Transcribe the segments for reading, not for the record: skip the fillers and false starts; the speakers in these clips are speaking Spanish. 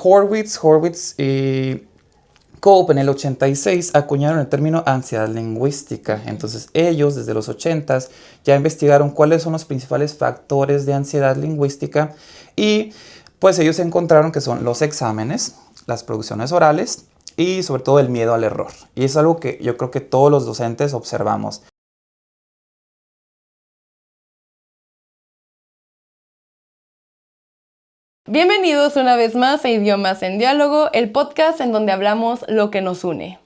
Horwitz y Cope en el 86 acuñaron el término ansiedad lingüística. Entonces ellos desde los 80s ya investigaron cuáles son los principales factores de ansiedad lingüística y pues ellos encontraron que son los exámenes, las producciones orales y sobre todo el miedo al error. Y es algo que yo creo que todos los docentes observamos. Bienvenidos una vez más a Idiomas en Diálogo, el podcast en donde hablamos lo que nos une.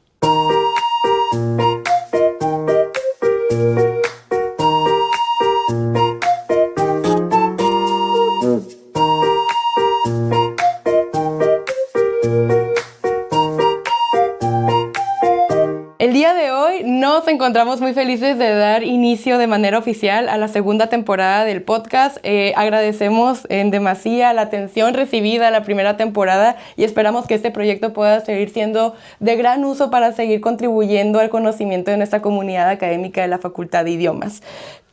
El día de hoy nos encontramos muy felices de dar inicio de manera oficial a la segunda temporada del podcast. Agradecemos en demasía la atención recibida a la primera temporada y esperamos que este proyecto pueda seguir siendo de gran uso para seguir contribuyendo al conocimiento de nuestra comunidad académica de la Facultad de Idiomas.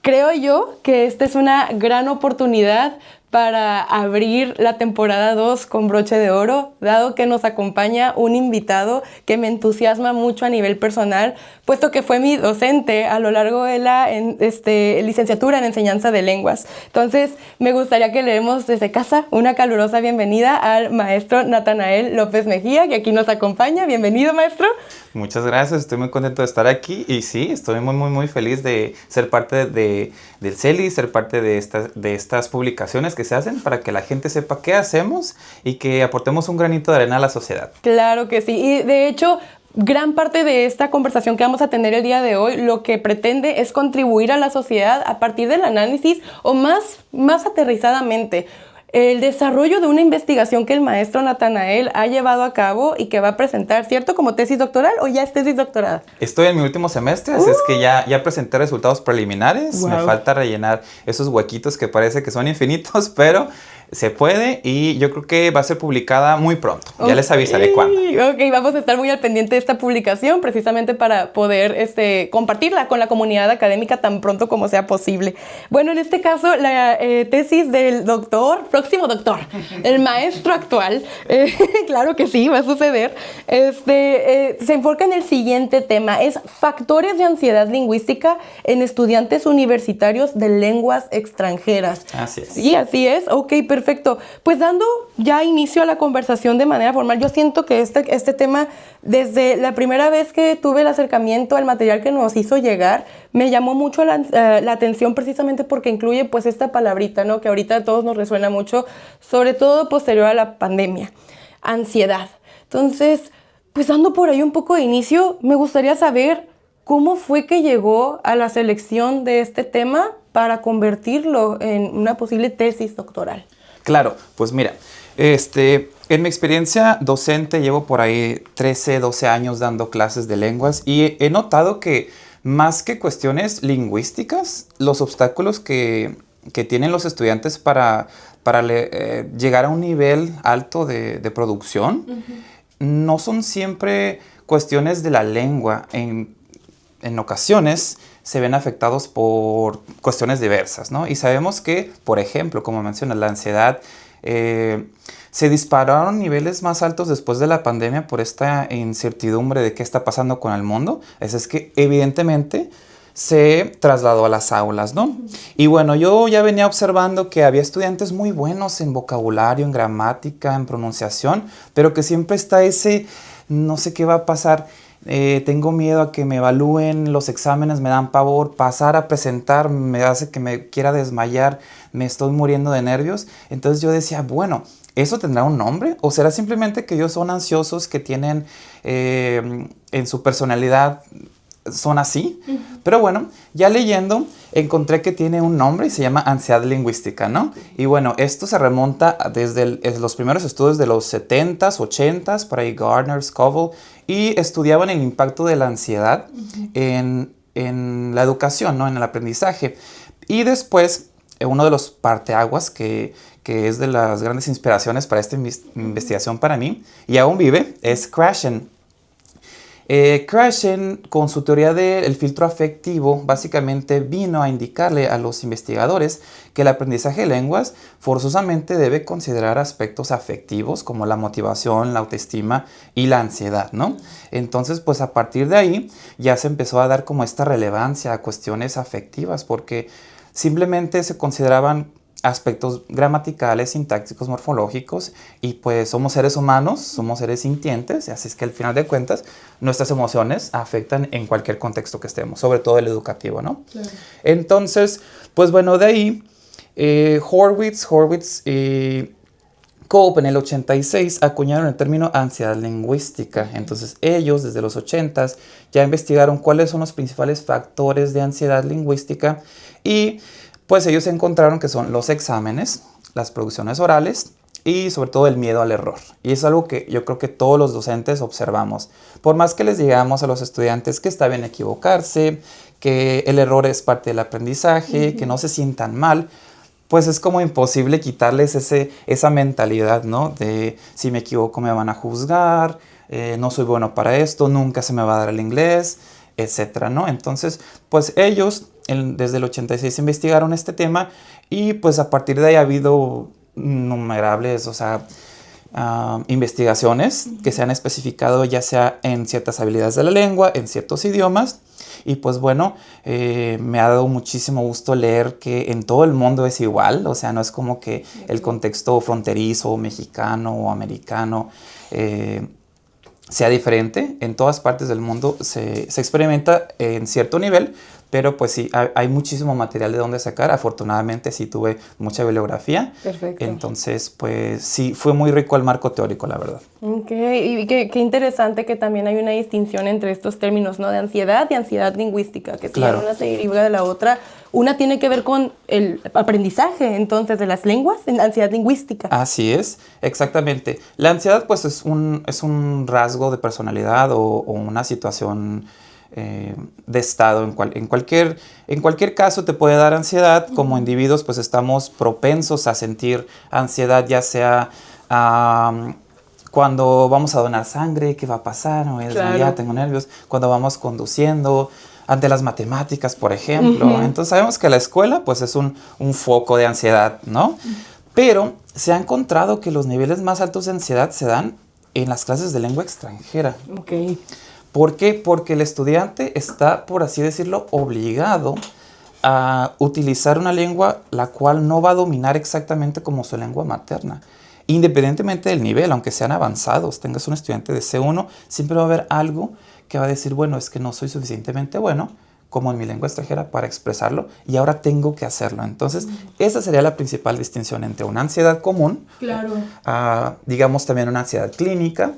Creo yo que esta es una gran oportunidad para abrir la temporada 2 con broche de oro, dado que nos acompaña un invitado que me entusiasma mucho a nivel personal, puesto que fue mi docente a lo largo de la licenciatura en enseñanza de lenguas. Entonces, me gustaría que le demos desde casa una calurosa bienvenida al maestro Natanael López Mejía, que aquí nos acompaña. Bienvenido, maestro. Muchas gracias, estoy muy contento de estar aquí y sí, estoy muy feliz de ser parte del CELI, ser parte de estas publicaciones que se hacen para que la gente sepa qué hacemos y que aportemos un granito de arena a la sociedad. Claro que sí, y de hecho, gran parte de esta conversación que vamos a tener el día de hoy lo que pretende es contribuir a la sociedad a partir del análisis o más aterrizadamente. El desarrollo de una investigación que el maestro Natanael ha llevado a cabo y que va a presentar, ¿cierto? ¿Como tesis doctoral o ya es tesis doctorada? Estoy en mi último semestre, así es que ya presenté resultados preliminares. Wow. Me falta rellenar esos huequitos que parece que son infinitos, pero se puede y yo creo que va a ser publicada muy pronto. Ya les avisaré cuándo. Ok, vamos a estar muy al pendiente de esta publicación precisamente para poder compartirla con la comunidad académica tan pronto como sea posible. Bueno, en este caso, la tesis del próximo doctor, el maestro actual, claro que sí, va a suceder, se enfoca en el siguiente tema, es factores de ansiedad lingüística en estudiantes universitarios de lenguas extranjeras. Así es. Sí, así es. Ok, perfecto. Pues dando ya inicio a la conversación de manera formal, yo siento que este tema, desde la primera vez que tuve el acercamiento al material que nos hizo llegar, me llamó mucho la atención precisamente porque incluye pues esta palabrita, ¿no? Que ahorita a todos nos resuena mucho, sobre todo posterior a la pandemia, ansiedad. Entonces, pues dando por ahí un poco de inicio, me gustaría saber cómo fue que llegó a la selección de este tema para convertirlo en una posible tesis doctoral. Claro, pues mira, en mi experiencia docente llevo por ahí 13, 12 años dando clases de lenguas y he notado que más que cuestiones lingüísticas, los obstáculos que tienen los estudiantes para llegar a un nivel alto de producción, no son siempre cuestiones de la lengua. En ocasiones se ven afectados por cuestiones diversas, ¿no? Y sabemos que, por ejemplo, como mencionas, la ansiedad, se dispararon niveles más altos después de la pandemia por esta incertidumbre de qué está pasando con el mundo. Es que evidentemente se trasladó a las aulas, ¿no? Y bueno, yo ya venía observando que había estudiantes muy buenos en vocabulario, en gramática, en pronunciación, pero que siempre está ese, no sé qué va a pasar. Tengo miedo a que me evalúen, los exámenes me dan pavor, pasar a presentar me hace que me quiera desmayar, me estoy muriendo de nervios. Entonces yo decía, bueno, ¿eso tendrá un nombre? ¿O será simplemente que ellos son ansiosos, que tienen en su personalidad, son así? Pero bueno, ya leyendo encontré que tiene un nombre y se llama ansiedad lingüística, ¿no? Y bueno, esto se remonta desde los primeros estudios de los 70s, 80s, por ahí Gardner, Scoville, y estudiaban el impacto de la ansiedad en la educación, ¿no? En el aprendizaje. Y después, uno de los parteaguas que es de las grandes inspiraciones para esta investigación para mí, y aún vive, es Krashen. Krashen, con su teoría del filtro afectivo, básicamente vino a indicarle a los investigadores que el aprendizaje de lenguas forzosamente debe considerar aspectos afectivos como la motivación, la autoestima y la ansiedad, ¿no? Entonces, pues a partir de ahí ya se empezó a dar como esta relevancia a cuestiones afectivas, porque simplemente se consideraban aspectos gramaticales, sintácticos, morfológicos, y pues somos seres humanos, somos seres sintientes, así es que al final de cuentas nuestras emociones afectan en cualquier contexto que estemos, sobre todo el educativo, ¿no? Claro. Entonces, pues bueno, de ahí Horwitz y Cope en el 86 acuñaron el término ansiedad lingüística. Entonces ellos desde los 80s ya investigaron cuáles son los principales factores de ansiedad lingüística y pues ellos encontraron que son los exámenes, las producciones orales y sobre todo el miedo al error. Y es algo que yo creo que todos los docentes observamos. Por más que les digamos a los estudiantes que está bien equivocarse, que el error es parte del aprendizaje, que no se sientan mal, pues es como imposible quitarles esa mentalidad, ¿no? De si me equivoco me van a juzgar, no soy bueno para esto, nunca se me va a dar el inglés, etcétera, ¿no? Entonces, pues ellos desde el 86 investigaron este tema y pues a partir de ahí ha habido innumerables, investigaciones que se han especificado ya sea en ciertas habilidades de la lengua, en ciertos idiomas. Y pues bueno, me ha dado muchísimo gusto leer que en todo el mundo es igual, o sea, no es como que el contexto fronterizo, mexicano o americano sea diferente. En todas partes del mundo se experimenta en cierto nivel, pero pues sí, hay muchísimo material de donde sacar. Afortunadamente sí tuve mucha bibliografía. Perfecto. Entonces, pues sí, fue muy rico el marco teórico, la verdad. Ok, y qué interesante que también hay una distinción entre estos términos, ¿no? De ansiedad y ansiedad lingüística, que si Claro. una se deriva de la otra. Una tiene que ver con el aprendizaje, entonces, de las lenguas, en ansiedad lingüística. Así es, exactamente. La ansiedad, pues, es un rasgo de personalidad o una situación de estado. En cualquier caso te puede dar ansiedad. Como individuos, pues, estamos propensos a sentir ansiedad, ya sea cuando vamos a donar sangre, ¿qué va a pasar? O Claro. ya tengo nervios. Cuando vamos conduciendo, ante las matemáticas, por ejemplo. Entonces sabemos que la escuela pues es un foco de ansiedad, ¿no? Pero se ha encontrado que los niveles más altos de ansiedad se dan en las clases de lengua extranjera. Ok. ¿Por qué? Porque el estudiante está, por así decirlo, obligado a utilizar una lengua la cual no va a dominar exactamente como su lengua materna. Independientemente del nivel, aunque sean avanzados, tengas un estudiante de C1, siempre va a haber algo que va a decir, bueno, es que no soy suficientemente bueno como en mi lengua extranjera para expresarlo y ahora tengo que hacerlo. Entonces, esa sería la principal distinción entre una ansiedad común, Claro. digamos también una ansiedad clínica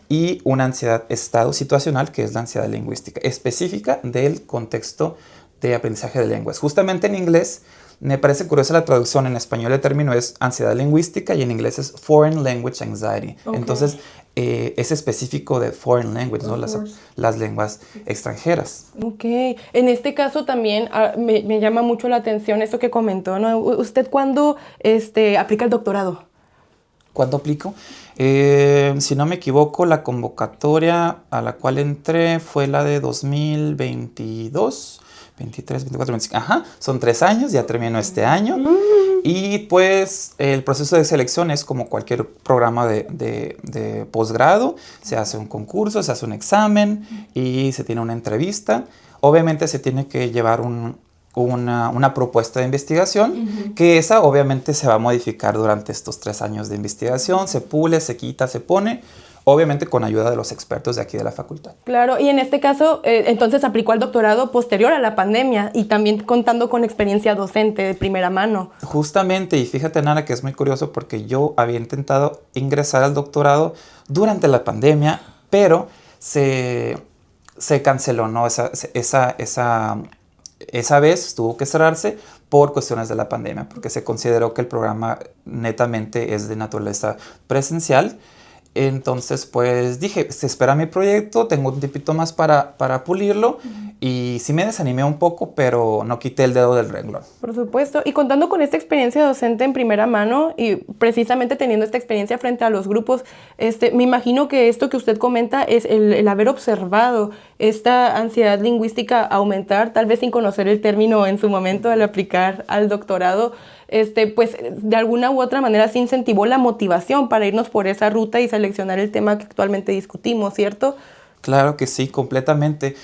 y una ansiedad estado situacional, que es la ansiedad lingüística, específica del contexto de aprendizaje de lenguas. Justamente en inglés, me parece curiosa la traducción. En español el término es ansiedad lingüística y en inglés es Foreign Language Anxiety. Okay. Entonces, es específico de foreign language, ¿no? Las lenguas extranjeras. Ok. En este caso también me llama mucho la atención esto que comentó, ¿no? ¿Usted cuándo aplica el doctorado? ¿Cuándo aplico? Si no me equivoco, la convocatoria a la cual entré fue la de 2022. 23, 24, 25. Ajá, son 3 años, ya terminó este año. Y pues el proceso de selección es como cualquier programa de posgrado. Se hace un concurso, se hace un examen y se tiene una entrevista. Obviamente se tiene que llevar una propuesta de investigación, que esa obviamente se va a modificar durante estos 3 años de investigación. Se pule, se quita, se pone. Obviamente con ayuda de los expertos de aquí de la facultad. Claro, y en este caso, entonces aplicó al doctorado posterior a la pandemia y también contando con experiencia docente de primera mano. Justamente, y fíjate, Nara, que es muy curioso porque yo había intentado ingresar al doctorado durante la pandemia, pero se canceló, ¿no? Esa vez tuvo que cerrarse por cuestiones de la pandemia, porque se consideró que el programa netamente es de naturaleza presencial. Entonces, pues dije, se espera mi proyecto, tengo un tipito más para pulirlo. Y sí me desanimé un poco, pero no quité el dedo del renglón. Por supuesto. Y contando con esta experiencia docente en primera mano y precisamente teniendo esta experiencia frente a los grupos, me imagino que esto que usted comenta es el haber observado esta ansiedad lingüística aumentar, tal vez sin conocer el término en su momento al aplicar al doctorado, pues de alguna u otra manera se incentivó la motivación para irnos por esa ruta y seleccionar el tema que actualmente discutimos, ¿cierto? Claro que sí, completamente.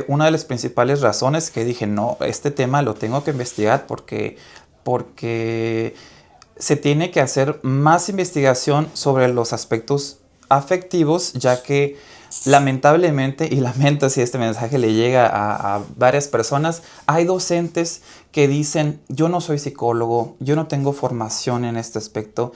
Una de las principales razones que dije, no, este tema lo tengo que investigar porque se tiene que hacer más investigación sobre los aspectos afectivos, ya que lamentablemente, y lamento si este mensaje le llega a varias personas, hay docentes que dicen, yo no soy psicólogo, yo no tengo formación en este aspecto,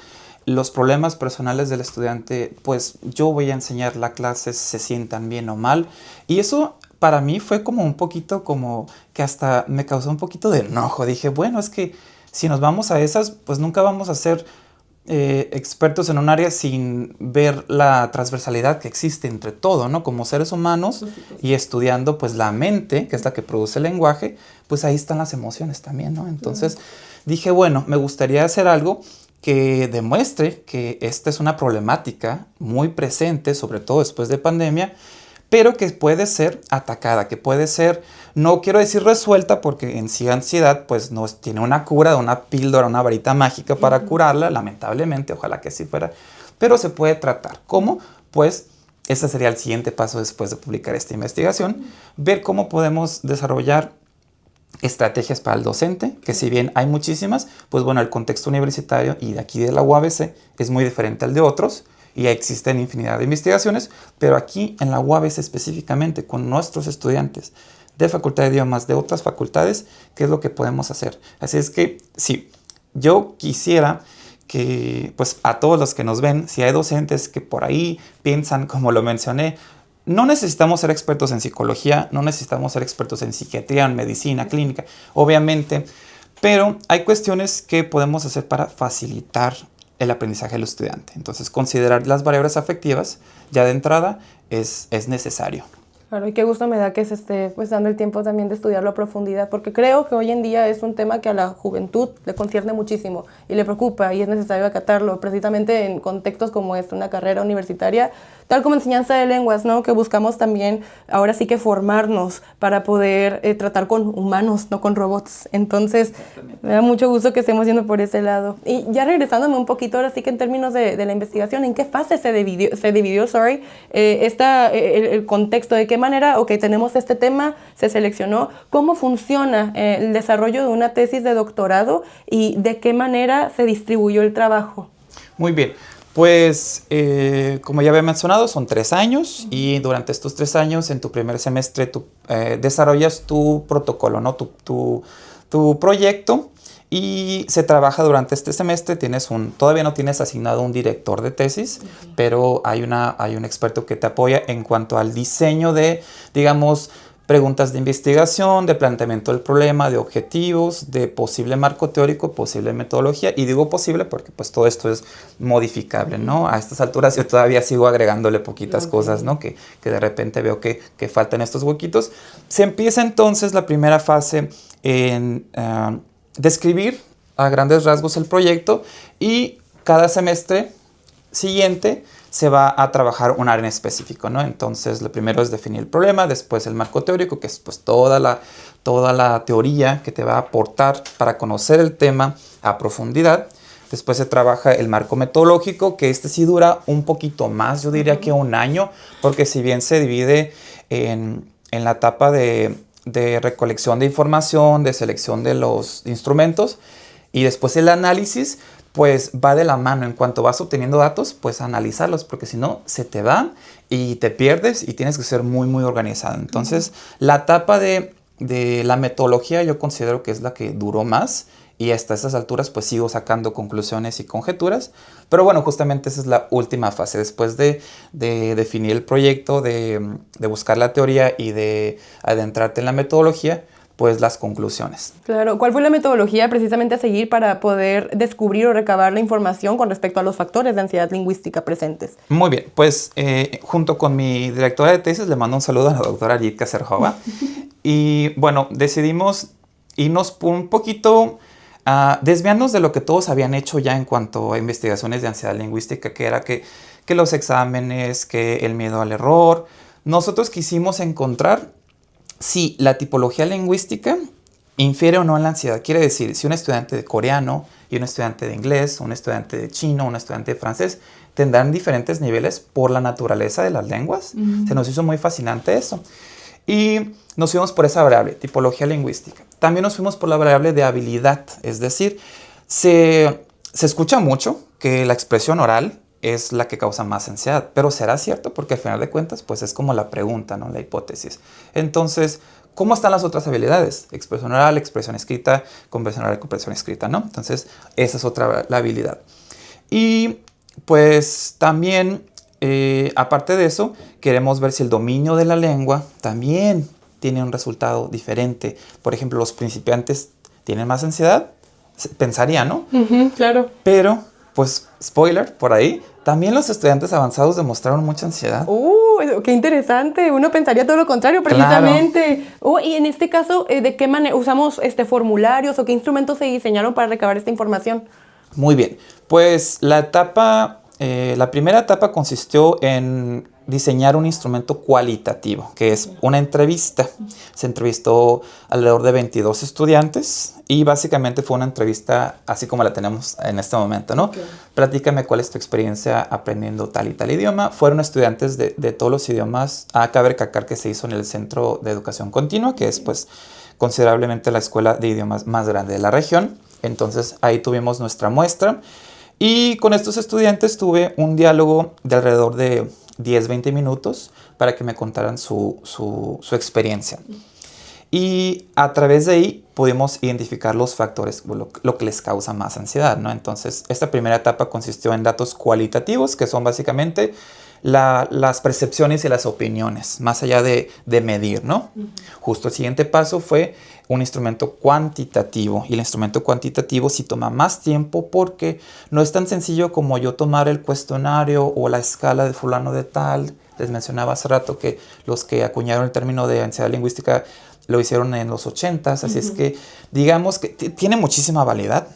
los problemas personales del estudiante, pues yo voy a enseñar la clase, se sientan bien o mal, y eso para mí fue como un poquito como que hasta me causó un poquito de enojo. Dije, bueno, es que si nos vamos a esas, pues nunca vamos a ser expertos en un área sin ver la transversalidad que existe entre todo, ¿no? Como seres humanos y estudiando pues la mente, que es la que produce el lenguaje, pues ahí están las emociones también, ¿no? Entonces dije, bueno, me gustaría hacer algo que demuestre que esta es una problemática muy presente, sobre todo después de pandemia, pero que puede ser atacada, que puede ser, no quiero decir resuelta, porque en sí ansiedad pues no tiene una cura, una píldora, una varita mágica para curarla, lamentablemente, ojalá que sí fuera, pero se puede tratar. ¿Cómo? Pues ese sería el siguiente paso después de publicar esta investigación, ver cómo podemos desarrollar estrategias para el docente, que si bien hay muchísimas, pues bueno, el contexto universitario y de aquí de la UABC es muy diferente al de otros, y existen infinidad de investigaciones, pero aquí en la UABC específicamente con nuestros estudiantes de Facultad de Idiomas, de otras facultades, ¿qué es lo que podemos hacer? Así es que sí, yo quisiera que pues a todos los que nos ven, si hay docentes que por ahí piensan, como lo mencioné, no necesitamos ser expertos en psicología, no necesitamos ser expertos en psiquiatría, en medicina clínica, obviamente, pero hay cuestiones que podemos hacer para facilitar el aprendizaje del estudiante. Entonces, considerar las variables afectivas ya de entrada es necesario. Claro, y qué gusto me da que se esté pues dando el tiempo también de estudiarlo a profundidad, porque creo que hoy en día es un tema que a la juventud le concierne muchísimo y le preocupa y es necesario acatarlo, precisamente en contextos como una carrera universitaria, tal como enseñanza de lenguas, ¿no? Que buscamos también ahora sí que formarnos para poder tratar con humanos, no con robots. Entonces, me da mucho gusto que estemos yendo por ese lado. Y ya regresándome un poquito ahora sí que en términos de la investigación, ¿en qué fase se dividió el contexto? ¿De qué manera, ok, tenemos este tema, se seleccionó? ¿Cómo funciona el desarrollo de una tesis de doctorado y de qué manera se distribuyó el trabajo? Muy bien. Pues, como ya había mencionado, son 3 años y durante estos 3 años, en tu primer semestre, tú desarrollas tu protocolo, ¿no? Tu proyecto y se trabaja durante este semestre. Todavía no tienes asignado un director de tesis, pero hay un experto que te apoya en cuanto al diseño de, digamos, preguntas de investigación, de planteamiento del problema, de objetivos, de posible marco teórico, posible metodología. Y digo posible porque pues todo esto es modificable, ¿no? A estas alturas yo todavía sigo agregándole poquitas cosas, ¿no? Que de repente veo que faltan estos huequitos. Se empieza entonces la primera fase en describir a grandes rasgos el proyecto y cada semestre siguiente se va a trabajar un área en específico, ¿no? Entonces, lo primero es definir el problema, después el marco teórico, que es pues toda la teoría que te va a aportar para conocer el tema a profundidad. Después se trabaja el marco metodológico, que sí dura un poquito más, yo diría que 1 año, porque si bien se divide en la etapa de recolección de información, de selección de los instrumentos, y después el análisis, pues va de la mano. En cuanto vas obteniendo datos, pues analizarlos, porque si no, se te van y te pierdes y tienes que ser muy, muy organizado. Entonces, la etapa de la metodología yo considero que es la que duró más y hasta esas alturas pues sigo sacando conclusiones y conjeturas. Pero bueno, justamente esa es la última fase. Después de definir el proyecto, de buscar la teoría y de adentrarte en la metodología, pues las conclusiones. Claro. ¿Cuál fue la metodología precisamente a seguir para poder descubrir o recabar la información con respecto a los factores de ansiedad lingüística presentes? Muy bien, pues junto con mi directora de tesis le mando un saludo a la doctora Jitka Serhova. Y bueno, decidimos irnos un poquito desviarnos de lo que todos habían hecho ya en cuanto a investigaciones de ansiedad lingüística, que era que los exámenes, que el miedo al error. Nosotros quisimos encontrar si la tipología lingüística infiere o no en la ansiedad. Quiere decir, si un estudiante de coreano y un estudiante de inglés, un estudiante de chino, un estudiante de francés, tendrán diferentes niveles por la naturaleza de las lenguas. Se nos hizo muy fascinante eso. Y nos fuimos por esa variable, tipología lingüística. También nos fuimos por la variable de habilidad, es decir, se escucha mucho que la expresión oral es la que causa más ansiedad, pero ¿será cierto? Porque al final de cuentas, pues es como la pregunta, ¿no? La hipótesis. Entonces, ¿cómo están las otras habilidades? Expresión oral, expresión escrita, comprensión oral, comprensión escrita, ¿no? Entonces, esa es otra la habilidad. Y pues también, aparte de eso, queremos ver si el dominio de la lengua también tiene un resultado diferente. Por ejemplo, los principiantes tienen más ansiedad, pensaría, ¿no? Claro. Pero, pues, spoiler, por ahí, también los estudiantes avanzados demostraron mucha ansiedad. ¡Qué interesante! Uno pensaría todo lo contrario, precisamente. Claro. Y en este caso, ¿de qué manera usamos formularios o qué instrumentos se diseñaron para recabar esta información? Muy bien. Pues la primera etapa consistió en diseñar un instrumento cualitativo, que es una entrevista. Se entrevistó alrededor de 22 estudiantes y básicamente fue una entrevista así como la tenemos en este momento, ¿no? Okay. Platícame cuál es tu experiencia aprendiendo tal y tal idioma. Fueron estudiantes de todos los idiomas. Cabe recalcar que se hizo en el Centro de Educación Continua, que es pues considerablemente la escuela de idiomas más grande de la región. Entonces ahí tuvimos nuestra muestra y con estos estudiantes tuve un diálogo de alrededor de 10-20 minutos para que me contaran su experiencia. Y a través de ahí pudimos identificar los factores, lo que les causa más ansiedad, ¿no? Entonces, esta primera etapa consistió en datos cualitativos, que son básicamente las percepciones y las opiniones, más allá de medir, ¿no? Justo el siguiente paso fue un instrumento cuantitativo. Y el instrumento cuantitativo sí toma más tiempo porque no es tan sencillo como yo tomar el cuestionario o la escala de fulano de tal. Les mencionaba hace rato que los que acuñaron el término de ansiedad lingüística lo hicieron en los 80s, así es que digamos que tiene muchísima validad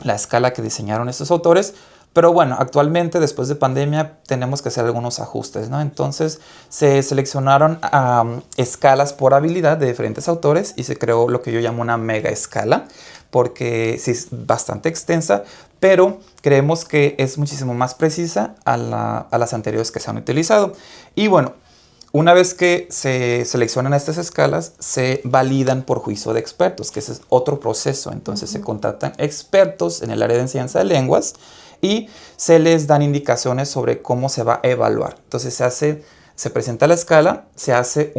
la escala que diseñaron estos autores, pero bueno, actualmente después de pandemia tenemos que hacer algunos ajustes, ¿no? Entonces se seleccionaron escalas por habilidad de diferentes autores y se creó lo que yo llamo una mega escala, porque sí es bastante extensa, pero creemos que es muchísimo más precisa a las anteriores que se han utilizado. Y bueno, una vez que se seleccionan estas escalas, se validan por juicio de expertos, que ese es otro proceso. Entonces se contratan expertos en el área de enseñanza de lenguas y se les dan indicaciones sobre cómo se va a evaluar. Entonces se presenta la escala, se hace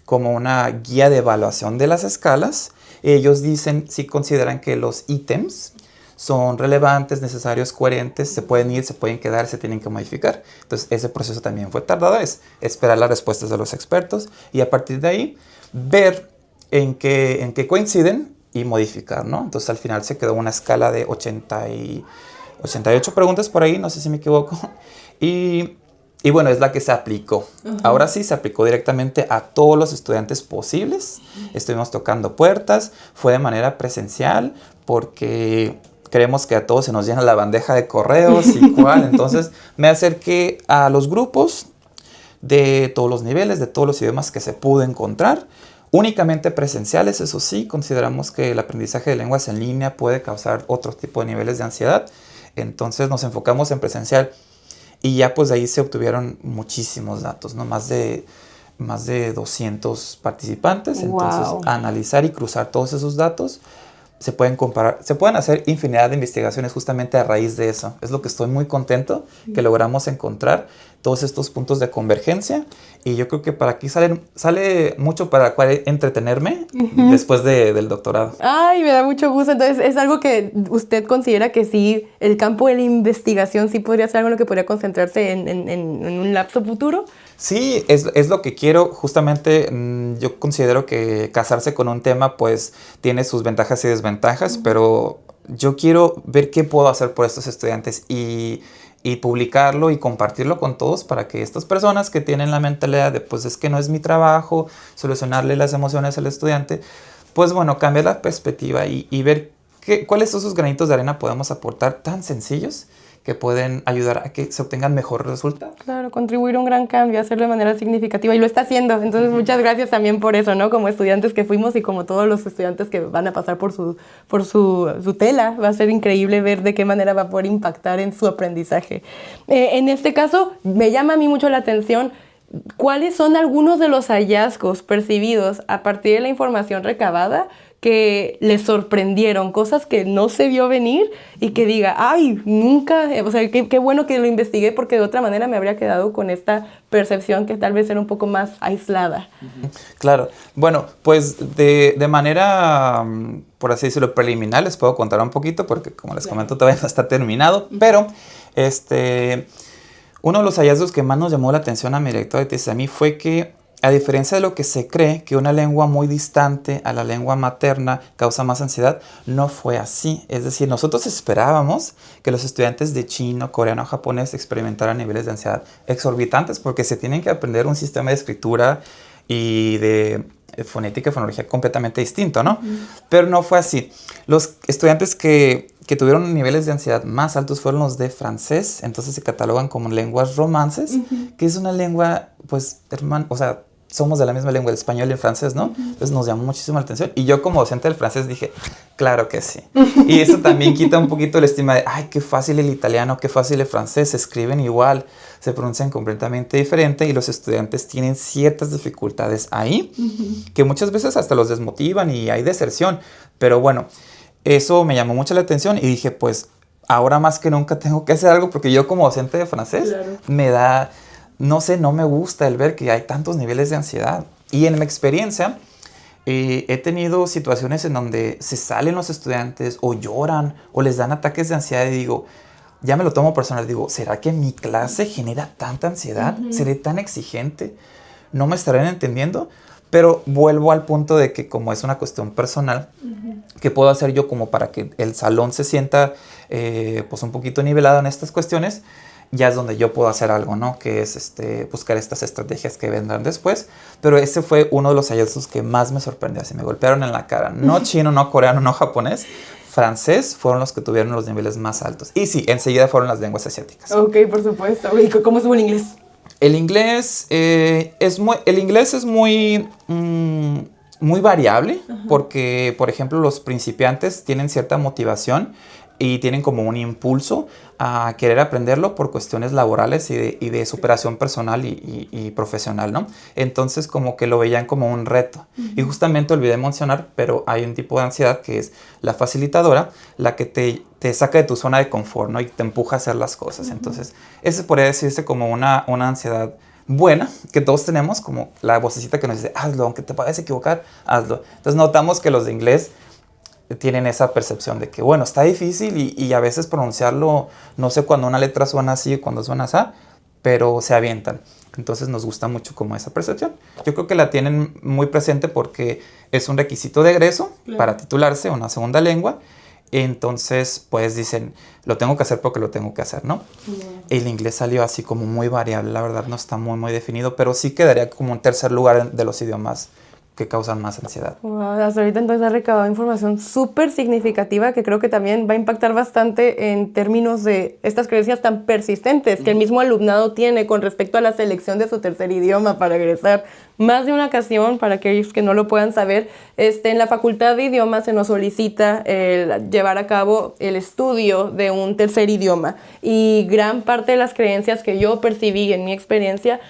como una guía de evaluación de las escalas. Ellos dicen si consideran que los ítems son relevantes, necesarios, coherentes, se pueden ir, se pueden quedar, se tienen que modificar. Entonces ese proceso también fue tardado, es esperar las respuestas de los expertos y a partir de ahí ver en qué coinciden y modificar, ¿no? Entonces al final se quedó una escala de 88 preguntas por ahí, no sé si me equivoco, y bueno, es la que se aplicó. Ahora sí, se aplicó directamente a todos los estudiantes posibles. Estuvimos tocando puertas, fue de manera presencial porque creemos que a todos se nos llena la bandeja de correos y cuál. Entonces me acerqué a los grupos de todos los niveles, de todos los idiomas que se pudo encontrar. Únicamente presenciales, eso sí, consideramos que el aprendizaje de lenguas en línea puede causar otro tipo de niveles de ansiedad. Entonces nos enfocamos en presencial y ya pues de ahí se obtuvieron muchísimos datos, ¿no? Más de 200 participantes. Wow. Entonces analizar y cruzar todos esos datos se pueden comparar, se pueden hacer infinidad de investigaciones justamente a raíz de eso. Es lo que estoy muy contento que logramos encontrar, todos estos puntos de convergencia. Y yo creo que para aquí sale mucho para entretenerme después del doctorado. Ay, me da mucho gusto. Entonces, ¿es algo que usted considera que sí, el campo de la investigación sí podría ser algo en lo que podría concentrarse en un lapso futuro? Sí, es lo que quiero. Justamente yo considero que casarse con un tema pues tiene sus ventajas y desventajas, pero yo quiero ver qué puedo hacer por estos estudiantes y publicarlo y compartirlo con todos para que estas personas que tienen la mentalidad de pues es que no es mi trabajo solucionarle las emociones al estudiante, pues bueno, cambiar la perspectiva y ver cuáles son esos granitos de arena podemos aportar tan sencillos que pueden ayudar a que se obtengan mejores resultados. Claro, contribuir a un gran cambio, hacerlo de manera significativa y lo está haciendo. Entonces, muchas gracias también por eso, ¿no? Como estudiantes que fuimos y como todos los estudiantes que van a pasar por su tela, va a ser increíble ver de qué manera va a poder impactar en su aprendizaje. En este caso, me llama a mí mucho la atención cuáles son algunos de los hallazgos percibidos a partir de la información recabada que les sorprendieron, cosas que no se vio venir y que diga, ay, nunca, o sea, qué bueno que lo investigué porque de otra manera me habría quedado con esta percepción que tal vez era un poco más aislada. Claro, bueno, pues de manera, por así decirlo, preliminar les puedo contar un poquito porque como les comento todavía no está terminado, pero uno de los hallazgos que más nos llamó la atención a mi director de tesis a mí fue que a diferencia de lo que se cree, que una lengua muy distante a la lengua materna causa más ansiedad, no fue así. Es decir, nosotros esperábamos que los estudiantes de chino, coreano, japonés experimentaran niveles de ansiedad exorbitantes porque se tienen que aprender un sistema de escritura y de fonética y fonología completamente distinto, ¿no? Pero no fue así. Los estudiantes que tuvieron niveles de ansiedad más altos fueron los de francés, entonces se catalogan como lenguas romances, que es una lengua, pues, o sea, somos de la misma lengua, el español y el francés, ¿no? Entonces nos llamó muchísimo la atención. Y yo como docente del francés dije, claro que sí. Y eso también quita un poquito la estima de, ay, qué fácil el italiano, qué fácil el francés, se escriben igual, se pronuncian completamente diferente y los estudiantes tienen ciertas dificultades ahí, que muchas veces hasta los desmotivan y hay deserción. Pero bueno, eso me llamó mucho la atención y dije, pues, ahora más que nunca tengo que hacer algo porque yo como docente de francés me da... No sé, no me gusta el ver que hay tantos niveles de ansiedad. Y en mi experiencia, he tenido situaciones en donde se salen los estudiantes o lloran o les dan ataques de ansiedad y digo, ya me lo tomo personal, digo, ¿será que mi clase genera tanta ansiedad? ¿Seré tan exigente? ¿No me estarán entendiendo? Pero vuelvo al punto de que como es una cuestión personal, ¿qué puedo hacer yo como para que el salón se sienta pues un poquito nivelado en estas cuestiones? Ya es donde yo puedo hacer algo, ¿no? Que es buscar estas estrategias que vendrán después. Pero ese fue uno de los hallazgos que más me sorprendió. Así me golpearon en la cara. No chino, no coreano, no japonés. Francés fueron los que tuvieron los niveles más altos. Y sí, enseguida fueron las lenguas asiáticas. Ok, por supuesto. ¿Y cómo estuvo el inglés? El inglés es muy variable. Porque, por ejemplo, los principiantes tienen cierta motivación y tienen como un impulso a querer aprenderlo por cuestiones laborales y de superación personal y profesional, ¿no? Entonces como que lo veían como un reto. Y justamente olvidé mencionar, pero hay un tipo de ansiedad que es la facilitadora, la que te saca de tu zona de confort, ¿no? Y te empuja a hacer las cosas. Entonces ese podría decirse como una ansiedad buena que todos tenemos, como la vocecita que nos dice, hazlo, aunque te vayas a equivocar, hazlo. Entonces notamos que los de inglés tienen esa percepción de que, bueno, está difícil y a veces pronunciarlo, no sé cuando una letra suena así y cuando suena así, pero se avientan. Entonces nos gusta mucho como esa percepción. Yo creo que la tienen muy presente porque es un requisito de egreso para titularse una segunda lengua. Entonces, pues dicen, lo tengo que hacer porque lo tengo que hacer, ¿no? El inglés salió así como muy variable, la verdad no está muy definido, pero sí quedaría como un tercer lugar de los idiomas que causan más ansiedad. Wow, hasta ahorita entonces ha recabado información súper significativa que creo que también va a impactar bastante en términos de estas creencias tan persistentes que el mismo alumnado tiene con respecto a la selección de su tercer idioma para egresar. Más de una ocasión, para aquellos que no lo puedan saber, en la Facultad de Idiomas se nos solicita llevar a cabo el estudio de un tercer idioma y gran parte de las creencias que yo percibí en mi experiencia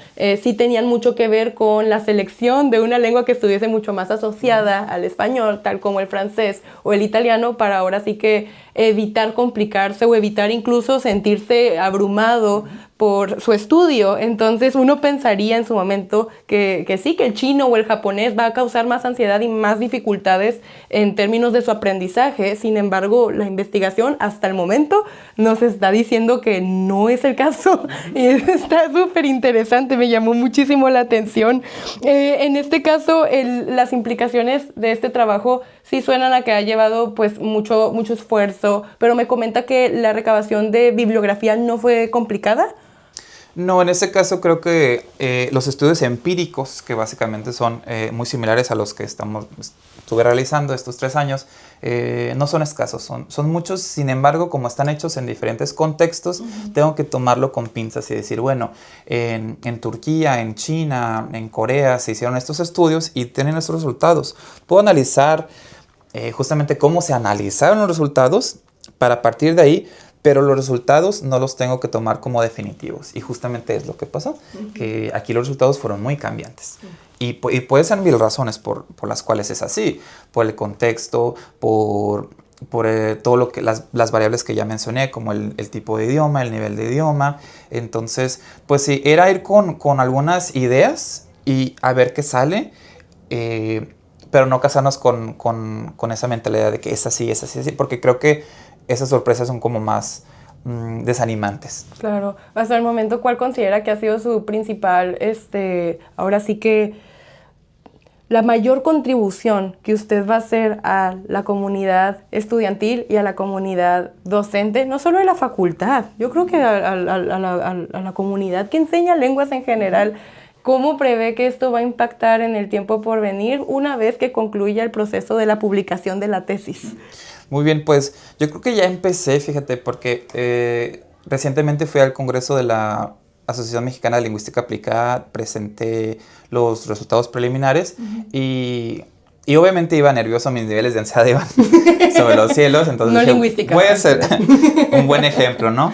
sí tenían mucho que ver con la selección de una lengua que estuviese mucho más asociada al español, tal como el francés o el italiano, para ahora sí que evitar complicarse o evitar incluso sentirse abrumado por su estudio. Entonces uno pensaría en su momento que sí, que el chino o el japonés va a causar más ansiedad y más dificultades en términos de su aprendizaje. Sin embargo, la investigación hasta el momento nos está diciendo que no es el caso. Y está súper interesante, me llamó muchísimo la atención. En este caso, las implicaciones de este trabajo sí suenan a que ha llevado pues mucho esfuerzo, pero me comenta que la recabación de bibliografía no fue complicada. No, en este caso creo que los estudios empíricos, que básicamente son muy similares a los que estuve realizando estos 3 años, no son escasos, son muchos. Sin embargo, como están hechos en diferentes contextos, tengo que tomarlo con pinzas y decir, bueno, en Turquía, en China, en Corea se hicieron estos estudios y tienen estos resultados. Puedo analizar justamente cómo se analizaron los resultados para partir de ahí, pero los resultados no los tengo que tomar como definitivos. Y justamente es lo que pasó, que aquí los resultados fueron muy cambiantes. Y puede ser 1000 razones por las cuales es así. Por el contexto, por todo lo que las variables que ya mencioné, como el tipo de idioma, el nivel de idioma. Entonces, pues sí, era ir con algunas ideas y a ver qué sale, pero no casarnos con esa mentalidad de que es así, porque creo que esas sorpresas son como más desanimantes. Claro. Hasta el momento, ¿cuál considera que ha sido su principal, ahora sí que la mayor contribución que usted va a hacer a la comunidad estudiantil y a la comunidad docente, no solo de la facultad, yo creo que a la comunidad que enseña lenguas en general? ¿Cómo prevé que esto va a impactar en el tiempo por venir una vez que concluya el proceso de la publicación de la tesis? Muy bien, pues yo creo que ya empecé, fíjate, porque recientemente fui al Congreso de la Asociación Mexicana de Lingüística Aplicada, presenté los resultados preliminares y obviamente iba nervioso, mis niveles de ansiedad iban sobre los cielos, entonces no lingüística. Puede ser un buen ejemplo, ¿no?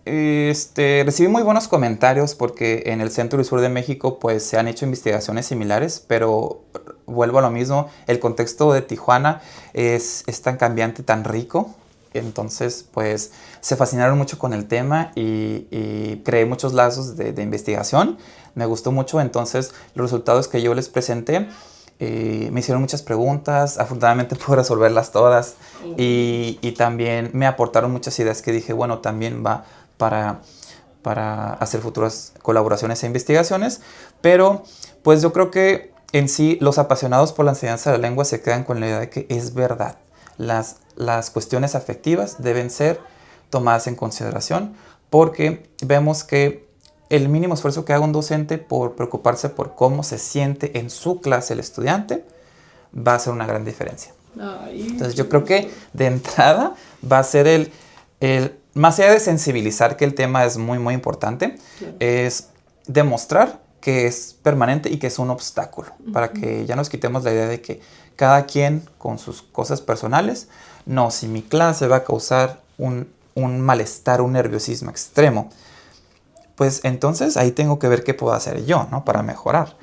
Recibí muy buenos comentarios porque en el centro y sur de México pues se han hecho investigaciones similares, pero vuelvo a lo mismo, el contexto de Tijuana es tan cambiante, tan rico. Entonces pues se fascinaron mucho con el tema y creé muchos lazos de investigación. Me gustó mucho, entonces los resultados que yo les presenté me hicieron muchas preguntas, afortunadamente pude resolverlas todas y también me aportaron muchas ideas que dije, bueno, también va para hacer futuras colaboraciones e investigaciones, pero pues yo creo que en sí los apasionados por la enseñanza de la lengua se quedan con la idea de que es verdad, las cuestiones afectivas deben ser tomadas en consideración porque vemos que el mínimo esfuerzo que haga un docente por preocuparse por cómo se siente en su clase el estudiante va a hacer una gran diferencia. Entonces yo creo que de entrada va a ser más allá de sensibilizar que el tema es muy muy importante, es demostrar que es permanente y que es un obstáculo, para que ya nos quitemos la idea de que cada quien con sus cosas personales, no, si mi clase va a causar un malestar, un nerviosismo extremo, pues entonces ahí tengo que ver qué puedo hacer yo, ¿no? Para mejorar.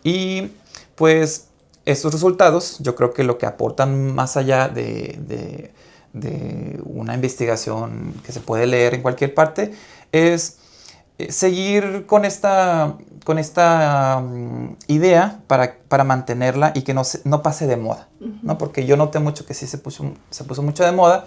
Y pues estos resultados, yo creo que lo que aportan más allá de una investigación que se puede leer en cualquier parte, es seguir con esta idea para mantenerla y que no pase de moda, ¿no? Porque yo noté mucho que sí se puso mucho de moda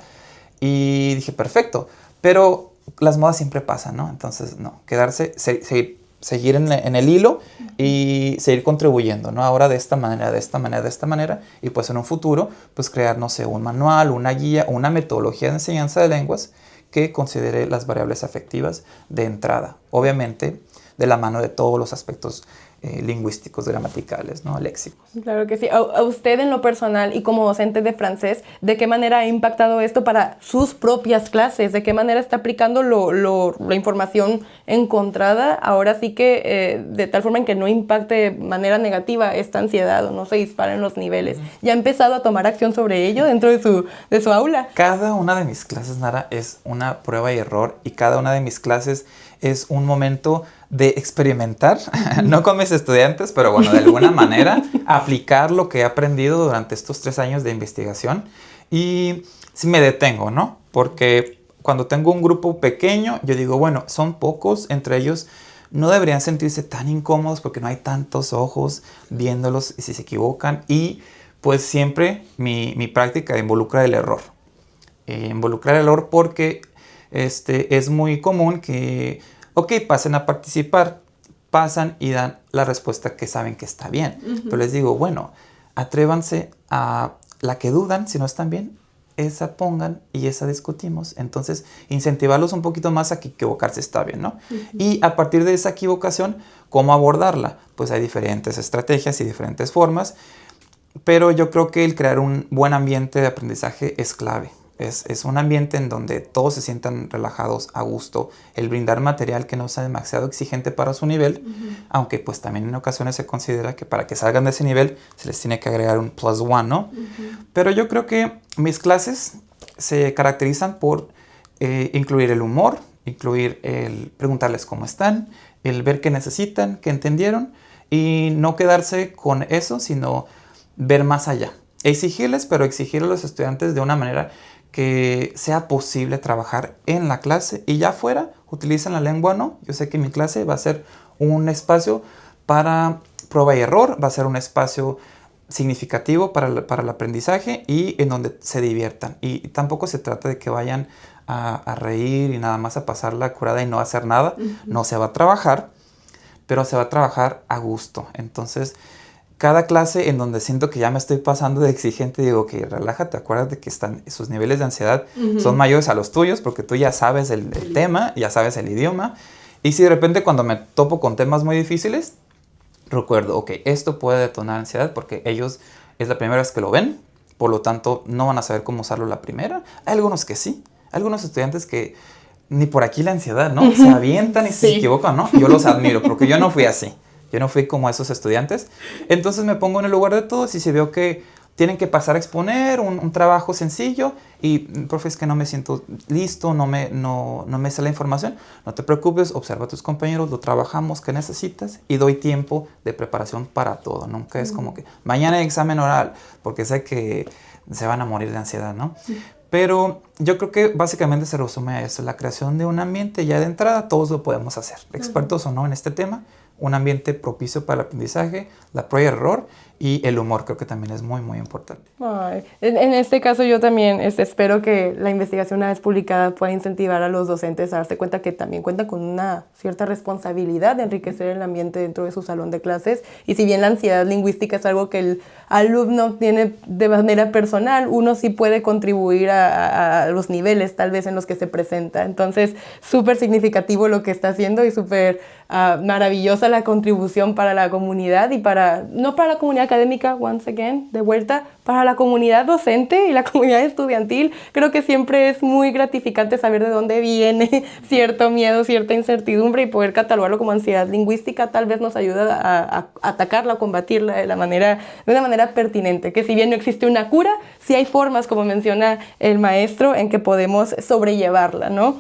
y dije, perfecto, pero las modas siempre pasan, ¿no? Entonces, no, quedarse, seguir en el hilo y seguir contribuyendo, ¿no? Ahora de esta manera, y pues en un futuro, pues crear, no sé, un manual, una guía o una metodología de enseñanza de lenguas que considere las variables afectivas de entrada. Obviamente, de la mano de todos los aspectos lingüísticos, gramaticales, ¿no? Léxicos. Claro que sí. A usted en lo personal y como docente de francés, ¿de qué manera ha impactado esto para sus propias clases? ¿De qué manera está aplicando la información encontrada? Ahora sí que de tal forma en que no impacte de manera negativa esta ansiedad o no se disparen los niveles. ¿Ya ha empezado a tomar acción sobre ello dentro de su aula? Cada una de mis clases, Nara, es una prueba y error y cada una de mis clases es un momento de experimentar, no con mis estudiantes, pero bueno, de alguna manera aplicar lo que he aprendido durante estos 3 años de investigación. Y si me detengo, ¿no? Porque cuando tengo un grupo pequeño, yo digo, bueno, son pocos, entre ellos no deberían sentirse tan incómodos porque no hay tantos ojos viéndolos y si se equivocan. Y pues siempre mi práctica involucra el error. Involucrar el error porque es muy común que, ok, pasen a participar, pasan y dan la respuesta que saben que está bien. Pero les digo, bueno, atrévanse a la que dudan, si no están bien, esa pongan y esa discutimos. Entonces, incentivarlos un poquito más a que equivocarse está bien, ¿no? Y a partir de esa equivocación, ¿cómo abordarla? Pues hay diferentes estrategias y diferentes formas, pero yo creo que el crear un buen ambiente de aprendizaje es clave. Es un ambiente en donde todos se sientan relajados, a gusto, el brindar material que no sea demasiado exigente para su nivel, aunque pues también en ocasiones se considera que para que salgan de ese nivel se les tiene que agregar un +1, ¿no? Pero yo creo que mis clases se caracterizan por incluir el humor, incluir el preguntarles cómo están, el ver qué necesitan, qué entendieron y no quedarse con eso, sino ver más allá. Exigirles, pero exigir a los estudiantes de una manera que sea posible trabajar en la clase y ya afuera utilizan la lengua o no. Yo sé que mi clase va a ser un espacio para prueba y error, va a ser un espacio significativo para el aprendizaje y en donde se diviertan. Y tampoco se trata de que vayan a reír y nada más a pasar la curada y no hacer nada. No se va a trabajar, pero se va a trabajar a gusto. Entonces, cada clase en donde siento que ya me estoy pasando de exigente, digo que relájate, acuérdate que sus niveles de ansiedad son mayores a los tuyos porque tú ya sabes el tema, ya sabes el idioma. Y si de repente cuando me topo con temas muy difíciles, recuerdo, ok, esto puede detonar ansiedad porque ellos es la primera vez que lo ven, por lo tanto no van a saber cómo usarlo la primera. Hay algunos que sí, algunos estudiantes que ni por aquí la ansiedad, ¿no? Se avientan y se equivocan, ¿no? Yo los admiro porque yo no fui así. Yo no fui como esos estudiantes. Entonces me pongo en el lugar de todos y si veo que tienen que pasar a exponer un trabajo sencillo y, profe, es que no me siento listo, no me sale la información, no te preocupes, observa a tus compañeros, lo trabajamos, ¿qué necesitas? Y doy tiempo de preparación para todo. Nunca es como que mañana hay examen oral, porque sé que se van a morir de ansiedad, ¿no? Pero yo creo que básicamente se resume a eso, la creación de un ambiente ya de entrada, todos lo podemos hacer, expertos o no en este tema, un ambiente propicio para el aprendizaje, la prueba y error y el humor creo que también es muy, muy importante. Ay, en este caso yo también espero que la investigación una vez publicada pueda incentivar a los docentes a darse cuenta que también cuentan con una cierta responsabilidad de enriquecer el ambiente dentro de su salón de clases y si bien la ansiedad lingüística es algo que el alumno tiene de manera personal, uno sí puede contribuir a los niveles tal vez en los que se presenta. Entonces, súper significativo lo que está haciendo y súper maravillosa la contribución para la comunidad y no para la comunidad académica, once again, de vuelta, para la comunidad docente y la comunidad estudiantil. Creo que siempre es muy gratificante saber de dónde viene cierto miedo, cierta incertidumbre y poder catalogarlo como ansiedad lingüística tal vez nos ayuda a atacarla, a combatirla de una manera pertinente, que si bien no existe una cura, sí hay formas, como menciona el maestro, en que podemos sobrellevarla, ¿no?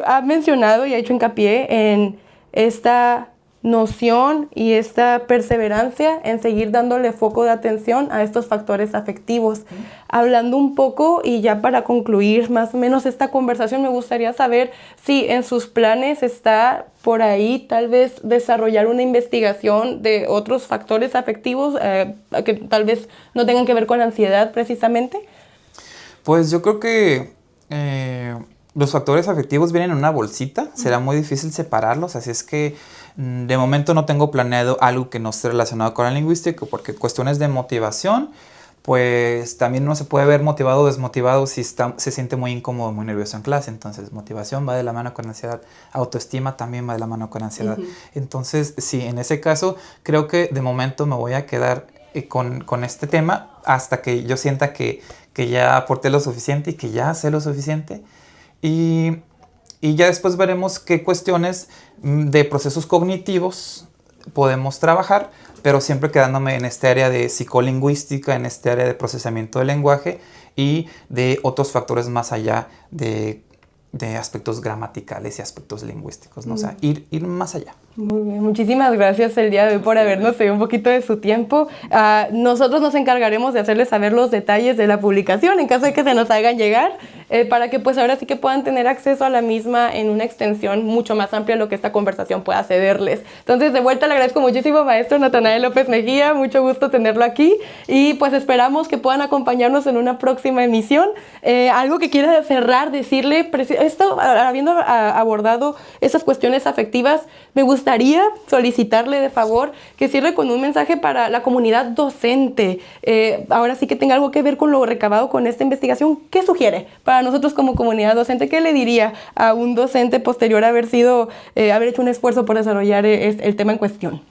Ha mencionado y ha hecho hincapié en esta noción y esta perseverancia en seguir dándole foco de atención a estos factores afectivos. Hablando un poco y ya para concluir más o menos esta conversación, me gustaría saber si en sus planes está por ahí tal vez desarrollar una investigación de otros factores afectivos que tal vez no tengan que ver con la ansiedad precisamente. Pues yo creo que los factores afectivos vienen en una bolsita, será muy difícil separarlos, así es que de momento no tengo planeado algo que no esté relacionado con la lingüística, porque cuestiones de motivación, pues también no se puede ver motivado o desmotivado si se siente muy incómodo, muy nervioso en clase. Entonces, motivación va de la mano con ansiedad, autoestima también va de la mano con ansiedad. Entonces, sí, en ese caso, creo que de momento me voy a quedar con este tema hasta que yo sienta que ya aporté lo suficiente y que ya sé lo suficiente. Y ya después veremos qué cuestiones de procesos cognitivos podemos trabajar, pero siempre quedándome en este área de psicolingüística, en este área de procesamiento del lenguaje y de otros factores más allá de aspectos gramaticales y aspectos lingüísticos, ¿no? O sea, ir más allá. Muy bien, muchísimas gracias el día de hoy por habernos cedido un poquito de su tiempo. Nosotros nos encargaremos de hacerles saber los detalles de la publicación en caso de que se nos hagan llegar. para que pues ahora sí que puedan tener acceso a la misma en una extensión mucho más amplia de lo que esta conversación pueda cederles. Entonces, de vuelta le agradezco muchísimo, maestro Natanael López Mejía, mucho gusto tenerlo aquí y pues esperamos que puedan acompañarnos en una próxima emisión. Algo que quiera cerrar, decirle, esto, habiendo abordado esas cuestiones afectivas, me gustaría solicitarle de favor que cierre con un mensaje para la comunidad docente. Ahora sí que tenga algo que ver con lo recabado con esta investigación. ¿Qué sugiere para nosotros como comunidad docente? ¿Qué le diría a un docente posterior a haber hecho un esfuerzo por desarrollar el tema en cuestión?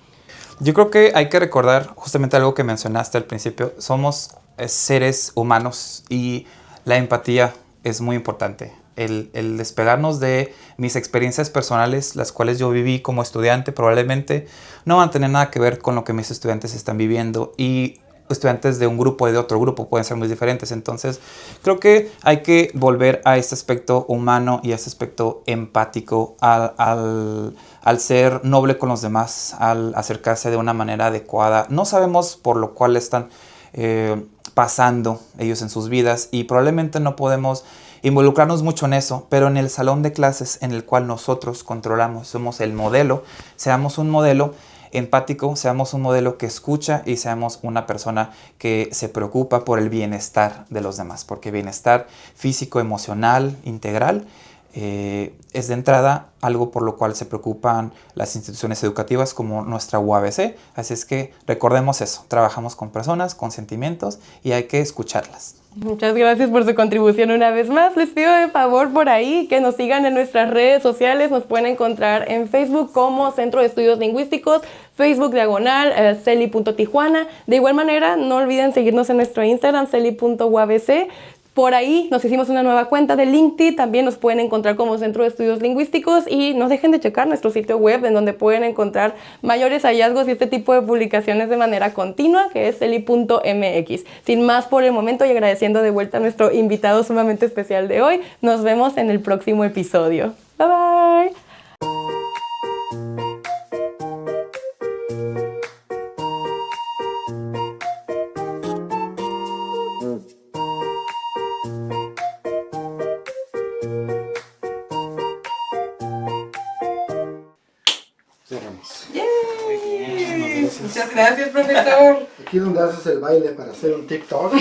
Yo creo que hay que recordar justamente algo que mencionaste al principio. Somos seres humanos y la empatía es muy importante. El despegarnos de mis experiencias personales, las cuales yo viví como estudiante, probablemente no van a tener nada que ver con lo que mis estudiantes están viviendo, y estudiantes de un grupo y de otro grupo pueden ser muy diferentes. Entonces creo que hay que volver a este aspecto humano y a este aspecto empático al ser noble con los demás, al acercarse de una manera adecuada. No sabemos por lo cual están pasando ellos en sus vidas y probablemente no podemos involucrarnos mucho en eso, pero en el salón de clases en el cual nosotros controlamos, somos el modelo, seamos un modelo empático, seamos un modelo que escucha y seamos una persona que se preocupa por el bienestar de los demás, porque bienestar físico, emocional, integral, es de entrada algo por lo cual se preocupan las instituciones educativas como nuestra UABC. Así es que recordemos eso, trabajamos con personas, con sentimientos y hay que escucharlas. Muchas gracias por su contribución una vez más. Les pido de favor por ahí que nos sigan en nuestras redes sociales. Nos pueden encontrar en Facebook como Centro de Estudios Lingüísticos, Facebook /celi.tijuana. De igual manera, no olviden seguirnos en nuestro Instagram, celi.uabc. Por ahí nos hicimos una nueva cuenta de LinkedIn, también nos pueden encontrar como Centro de Estudios Lingüísticos y no dejen de checar nuestro sitio web en donde pueden encontrar mayores hallazgos y este tipo de publicaciones de manera continua, que es celi.mx. Sin más por el momento y agradeciendo de vuelta a nuestro invitado sumamente especial de hoy, nos vemos en el próximo episodio. Bye bye. Muchas gracias, profesor. Aquí donde haces el baile para hacer un TikTok.